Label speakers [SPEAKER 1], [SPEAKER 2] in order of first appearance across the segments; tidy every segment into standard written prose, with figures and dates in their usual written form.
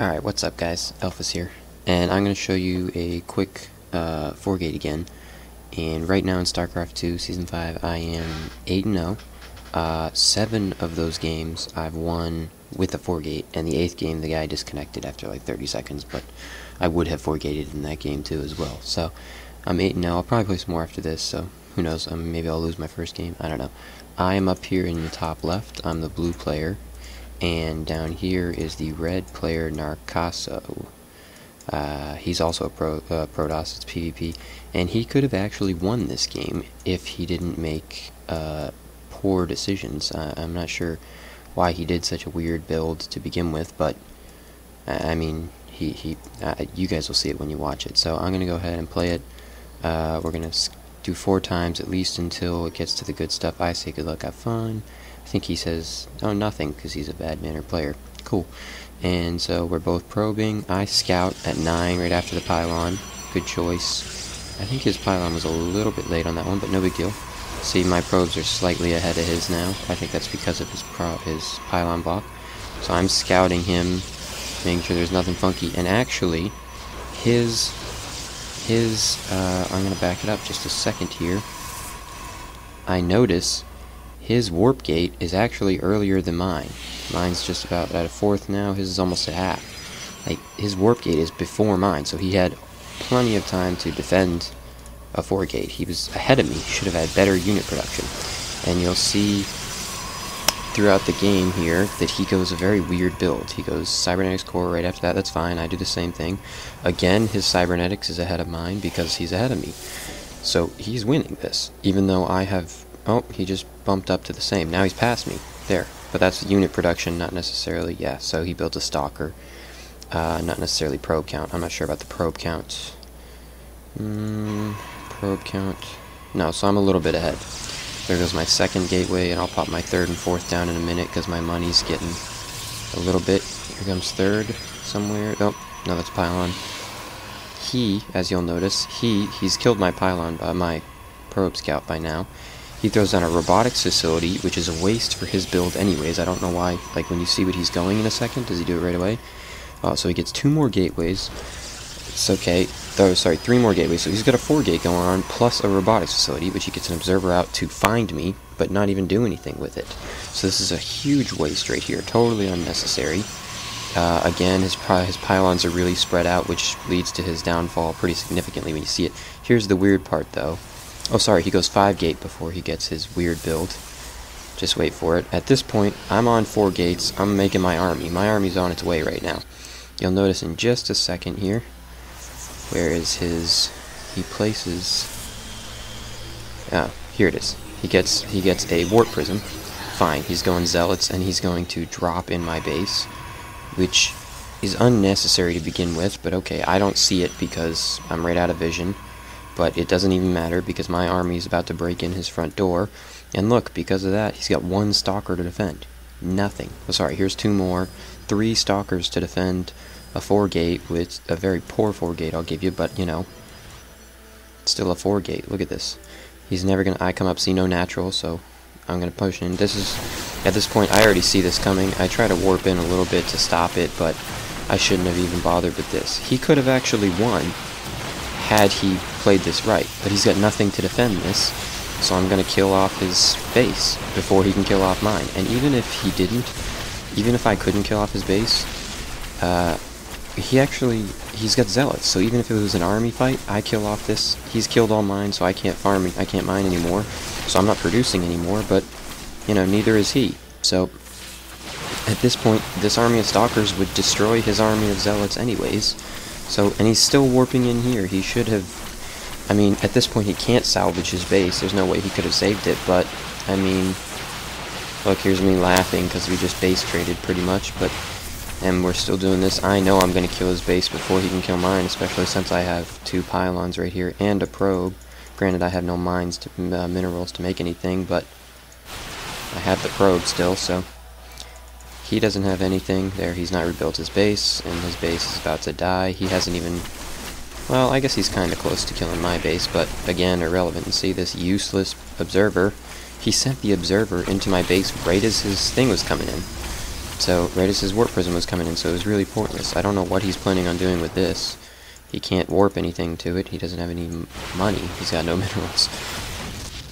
[SPEAKER 1] Alright, what's up guys? Elfis here. And I'm going to show you a quick 4-gate again. And right now in Starcraft 2 Season 5 I am 8-0. 7 of those games I've won with a 4-gate, and the 8th game the guy disconnected after like 30 seconds, but I would have 4-gated in that game too as well. So I'm 8-0. I'll probably play some more after this, so who knows, maybe I'll lose my first game, I don't know. I am up here in the top left, I'm the blue player. And down here is the red player, Narcaso. He's also a Protoss, it's PvP. And he could have actually won this game if he didn't make poor decisions. I'm not sure why he did such a weird build to begin with, but I mean, you guys will see it when you watch it. So I'm going to go ahead and play it. We're going to do 4 times at least until it gets to the good stuff. I say good luck, have fun. I think he says, oh, nothing, because he's a bad manner player. Cool. And so we're both probing. I scout at 9 right after the pylon. Good choice. I think his pylon was a little bit late on that one, but no big deal. See, my probes are slightly ahead of his now. I think that's because of his pylon block. So I'm scouting him, making sure there's nothing funky. And actually, I'm going to back it up just a second here. I notice his warp gate is actually earlier than mine. Mine's just about at a 4th now. His is almost at half. Like, his warp gate is before mine, so he had plenty of time to defend a 4-gate. He was ahead of me. He should have had better unit production. And you'll see throughout the game here that he goes a very weird build. He goes Cybernetics Core right after that. That's fine. I do the same thing. Again, his Cybernetics is ahead of mine because he's ahead of me. So he's winning this, even though I have... Oh, he just bumped up to the same. Now he's past me. There. But that's unit production, not necessarily... Yeah, so he built a Stalker. Not necessarily probe count. I'm not sure about the probe count. Probe count... No, so I'm a little bit ahead. There goes my 2nd gateway, and I'll pop my 3rd and 4th down in a minute, because my money's getting a little bit... Here comes 3rd somewhere. Oh, no, that's pylon. He, as you'll notice, he's killed my pylon, my probe scout by now. He throws down a robotics facility, which is a waste for his build anyways. I don't know why. Like, when you see what he's going in a second, does he do it right away? Oh, so he gets 2 more gateways. It's okay. Oh, sorry, 3 more gateways. So he's got a 4-gate going on, plus a robotics facility, which he gets an observer out to find me, but not even do anything with it. So this is a huge waste right here. Totally unnecessary. Again, his pylons are really spread out, which leads to his downfall pretty significantly when you see it. Here's the weird part, though. Oh, sorry, he goes 5-gate before he gets his weird build. Just wait for it. At this point, I'm on 4 gates. I'm making my army. My army's on its way right now. You'll notice in just a second here, where is his... He places... Oh, here it is. He gets a warp prism. Fine, he's going zealots, and he's going to drop in my base, which is unnecessary to begin with, but okay, I don't see it because I'm right out of vision. But it doesn't even matter because my army is about to break in his front door. And look, because of that, he's got 1 stalker to defend. Nothing. Oh, sorry, here's 2 more. 3 stalkers to defend a 4-gate, with a very poor 4-gate I'll give you, but, you know, still a 4-gate. Look at this. He's never going to... I come up, see no natural, so I'm going to push in. This is... At this point, I already see this coming. I try to warp in a little bit to stop it, but I shouldn't have even bothered with this. He could have actually won had he played this right, but he's got nothing to defend this, so I'm going to kill off his base before he can kill off mine. And even if he didn't, even if I couldn't kill off his base, he's got zealots, so even if it was an army fight, I kill off this, he's killed all mine, so I can't farm, I can't mine anymore, so I'm not producing anymore, but, you know, neither is he. So, at this point, this army of stalkers would destroy his army of zealots anyways. So, and he's still warping in here. He should have... I mean, at this point he can't salvage his base. There's no way he could have saved it, but, I mean... Look, here's me laughing because we just base traded pretty much, but... And we're still doing this. I know I'm going to kill his base before he can kill mine, especially since I have 2 pylons right here and a probe. Granted, I have no mines to minerals to make anything, but I have the probe still, so... He doesn't have anything. There, he's not rebuilt his base, and his base is about to die. He hasn't even... Well, I guess he's kind of close to killing my base, but again, irrelevant. And see this useless observer? He sent the observer into my base right as his thing was coming in. So right as his warp prism was coming in, so it was really pointless. I don't know what he's planning on doing with this. He can't warp anything to it. He doesn't have any money. He's got no minerals.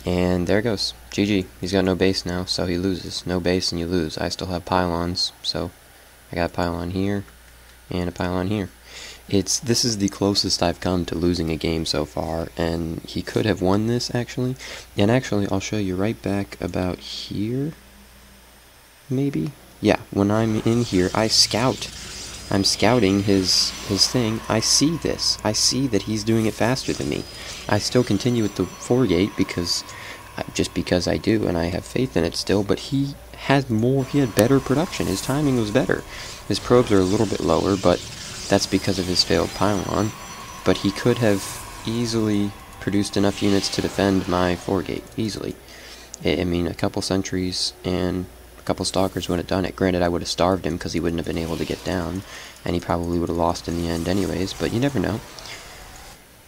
[SPEAKER 1] And there goes. GG. He's got no base now, so he loses. No base and you lose. I still have pylons, so I got a pylon here and a pylon here. This is the closest I've come to losing a game so far, and he could have won this, actually. And actually, I'll show you right back about here, maybe? Yeah, when I'm in here, I scout. I'm scouting his thing. I see this. I see that he's doing it faster than me. I still continue with the 4-gate just because I do, and I have faith in it still, but he had better production. His timing was better. His probes are a little bit lower, but that's because of his failed pylon. But he could have easily produced enough units to defend my 4-gate, easily. I mean, a couple sentries and a couple stalkers would have done it. Granted, I would have starved him because he wouldn't have been able to get down, and he probably would have lost in the end anyways, but you never know.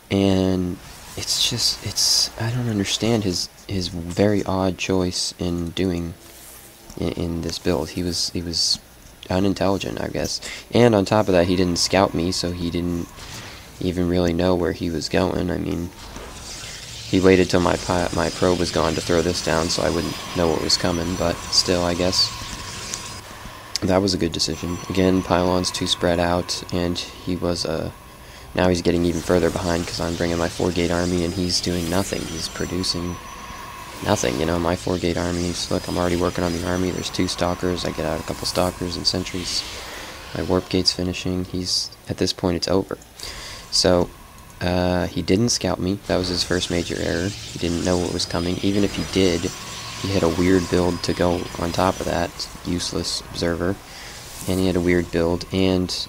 [SPEAKER 1] And I don't understand his very odd choice in doing in this build. He was unintelligent, I guess. And on top of that, he didn't scout me, so he didn't even really know where he was going. I mean, he waited till my probe was gone to throw this down, so I wouldn't know what was coming, but still, I guess that was a good decision. Again, pylons too spread out, and he was now he's getting even further behind because I'm bringing my 4-gate army, and he's doing nothing. He's producing nothing, you know. My 4-gate armies, look, I'm already working on the army. There's 2 stalkers. I get out a couple stalkers and sentries. My warp gate's finishing. At this point, it's over. So, he didn't scout me. That was his first major error. He didn't know what was coming. Even if he did, he had a weird build to go on top of that. Useless observer. And he had a weird build, and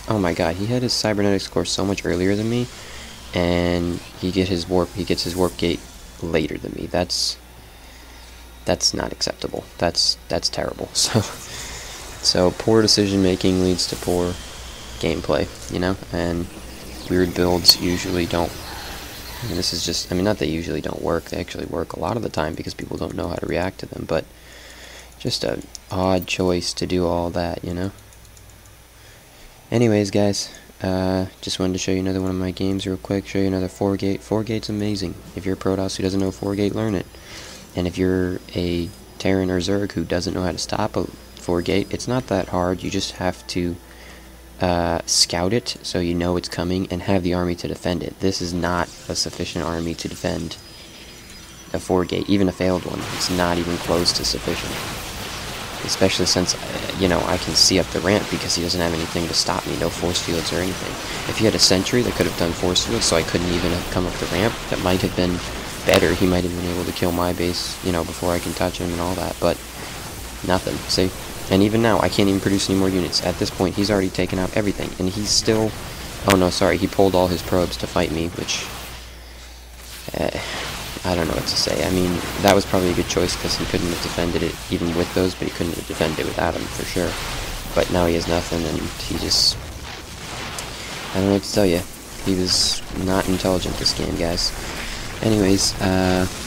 [SPEAKER 1] oh my god, he had his cybernetics core so much earlier than me, and he gets his warp gate later than me. That's not acceptable. That's terrible. So poor decision making leads to poor gameplay, you know, and weird builds usually don't. I mean, this is just, I mean, not they usually don't work, they actually work a lot of the time because people don't know how to react to them, but just an odd choice to do all that, you know. Anyways, guys, just wanted to show you another one of my games real quick, show you another 4-gate. 4-gate's amazing. If you're a Protoss who doesn't know 4-gate, learn it. And if you're a Terran or Zerg who doesn't know how to stop a 4-gate, it's not that hard. You just have to scout it so you know it's coming and have the army to defend it. This is not a sufficient army to defend a 4-gate, even a failed one. It's not even close to sufficient. Especially since, you know, I can see up the ramp because he doesn't have anything to stop me, no force fields or anything. If he had a sentry that could have done force fields so I couldn't even have come up the ramp, that might have been better. He might have been able to kill my base, you know, before I can touch him and all that, but nothing, see? And even now, I can't even produce any more units. At this point, he's already taken out everything, and he's still... Oh no, sorry, he pulled all his probes to fight me, which... I don't know what to say. I mean, that was probably a good choice because he couldn't have defended it even with those, but he couldn't have defended it without them, for sure. But now he has nothing, and he just... I don't know what to tell you. He was not intelligent this game, guys. Anyways,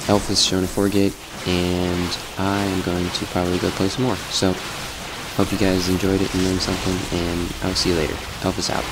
[SPEAKER 1] Elfis showing a 4-gate, and I'm going to probably go play some more. So, hope you guys enjoyed it and learned something, and I'll see you later. Elfis out.